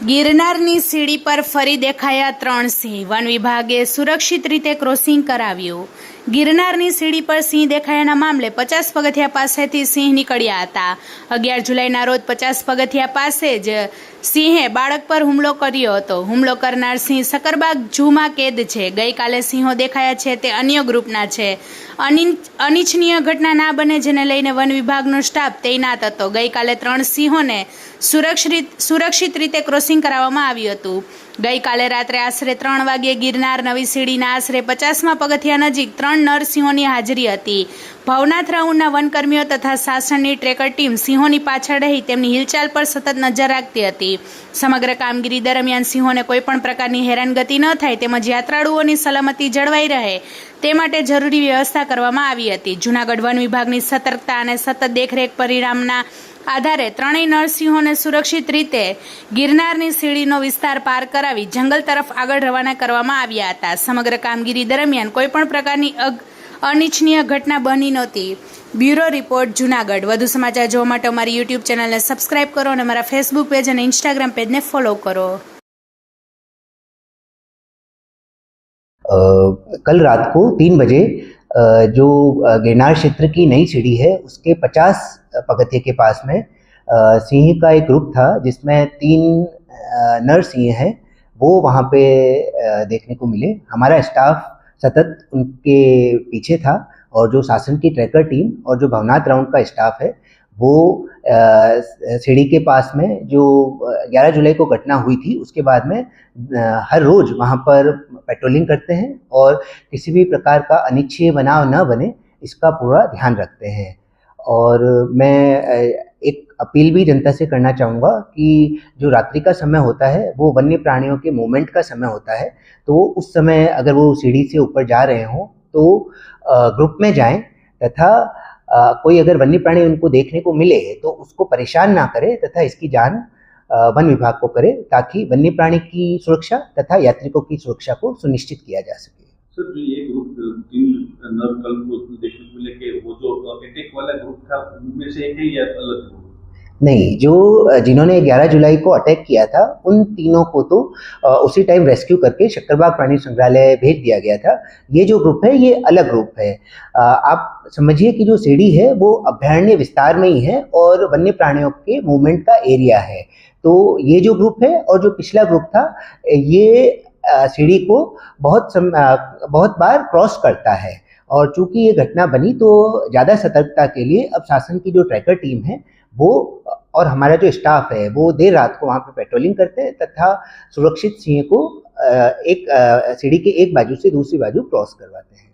ગિરનારની સીડી પર ફરી દેખાયા 3 સિંહ. વન વિભાગે સુરક્ષિત રીતે ક્રોસિંગ કરાવ્યું. ગિરનારની સીડી પર સિંહ દેખાયાના મામલે 50 પગથિયા પાસેથી સિંહ નીકળ્યા હતા. 11 જુલાઈના રોજ 50 પગથિયા પાસે જ સિંહે બાળક પર હુમલો કર્યો હતો. હુમલો કરનાર સિંહ સકરબાગ ઝૂમાં કેદ છે. ગઈકાલે સિંહો દેખાયા છે તે અન્ય ગ્રુપના છે. અનિચ્છનીય ઘટના ના બને જેને લઈને વન વિભાગનો સ્ટાફ તૈનાત હતો. ગઈકાલે 3 સિંહોને સુરક્ષિત રીતે ક્રોસિંગ કરાવવામાં આવ્યું હતું. ગઈકાલે રાત્રે આશરે 3 વાગ્યે ગિરનાર નવી સીડીના આશરે 50મા પગથિયા નજીક 3 નર સિંહોની હાજરી હતી. ભવનાથ રાઉન્ડના વનકર્મીઓ તથા શાસનની ટ્રેકર ટીમ સિંહોની પાછળ રહી તેમની હિલચાલ પર સતત નજર રાખતી હતી. સમગ્ર કામગીરી દરમિયાન સિંહોને કોઈપણ પ્રકારની હેરાનગતિ ન થાય તેમજ યાત્રાળુઓની સલામતી જળવાઈ રહે તે માટે જરૂરી વ્યવસ્થા કરવામાં આવી હતી. જૂનાગઢ વન વિભાગની સતર્કતા અને સતત દેખરેખ પરિણામના આધારે 3 નરસિંહોને સુરક્ષિત રીતે ગિરનારની સીડીનો વિસ્તાર પાર કરાવી જંગલ તરફ આગળ રવાના કરવામાં આવ્યા હતા. સમગ્ર કામગીરી દરમિયાન કોઈપણ પ્રકારની અનિચ્છનીય ઘટના બની નહોતી. Bureau report, Junagadh. વધુ સમાચાર જોવા માટે અમારી યુટ્યુબ ચેનલને સબસ્ક્રાઇબ કરો અને અમારા ફેસબુક પેજ અને ઇન્સ્ટાગ્રામ પેજને ફોલો કરો. कल रात को 3 बजे जो गिरनार क्षेत्र की नई सीढ़ी है उसके 50 पगथिये के पास में सिंह का एक ग्रुप था जिसमें 3 नर सिंह हैं वो वहाँ पे देखने को मिले. हमारा स्टाफ सतत उनके पीछे था और जो शासन की ट्रैकर टीम और जो भवनाथ राउंड का स्टाफ है वो सीढ़ी के पास में जो 11 जुलाई को घटना हुई थी उसके बाद में हर रोज़ वहाँ पर पेट्रोलिंग करते हैं और किसी भी प्रकार का अनिच्छनीय बनाव न बने इसका पूरा ध्यान रखते हैं. और मैं एक अपील भी जनता से करना चाहूँगा कि जो रात्रि का समय होता है वो वन्य प्राणियों के मूवमेंट का समय होता है. तो उस समय अगर वो सीढ़ी से ऊपर जा रहे हों तो ग्रुप में जाएं तथा कोई अगर वन्य प्राणी उनको देखने को मिले तो उसको परेशान ना करे तथा इसकी जान वन विभाग को करे ताकि वन्य प्राणी की सुरक्षा तथा यात्रिकों की सुरक्षा को सुनिश्चित किया जा सके. सर, जो ये ग्रुप 3 नर कल को देखने को मिले कि वो जो अटैक वाला ग्रुप था उनमें से एक है या अलग ग्रुप? नहीं, जो जिन्होंने 11 जुलाई को अटैक किया था उन तीनों को तो उसी टाइम रेस्क्यू करके शक्करबाग प्राणी संग्रहालय भेज दिया गया था. ये जो ग्रुप है ये अलग ग्रुप है. आप समझिए कि जो सीढ़ी है वो अभयारण्य विस्तार में ही है और वन्य प्राणियों के मूवमेंट का एरिया है. तो ये जो ग्रुप है और जो पिछला ग्रुप था ये सीढ़ी को बहुत बार क्रॉस करता है और चूंकि ये घटना बनी तो ज़्यादा सतर्कता के लिए अब शासन की जो ट्रैकर टीम है वो और हमारा जो स्टाफ है वो देर रात को वहाँ पे पेट्रोलिंग करते हैं तथा सुरक्षित सिंह को एक सीढ़ी के एक बाजू से दूसरी बाजू क्रॉस करवाते हैं.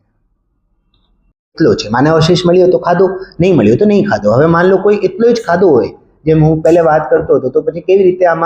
એટલો છે માનવ અવશેષ મળ્યો તો ખાધો, નહીં મળ્યો તો નહીં ખાધો. હવે માન લો કોઈ એટલો જ ખાધો હોય જેમ હું પહેલે વાત કરતો હતો તો પછી કેવી રીતે આમાં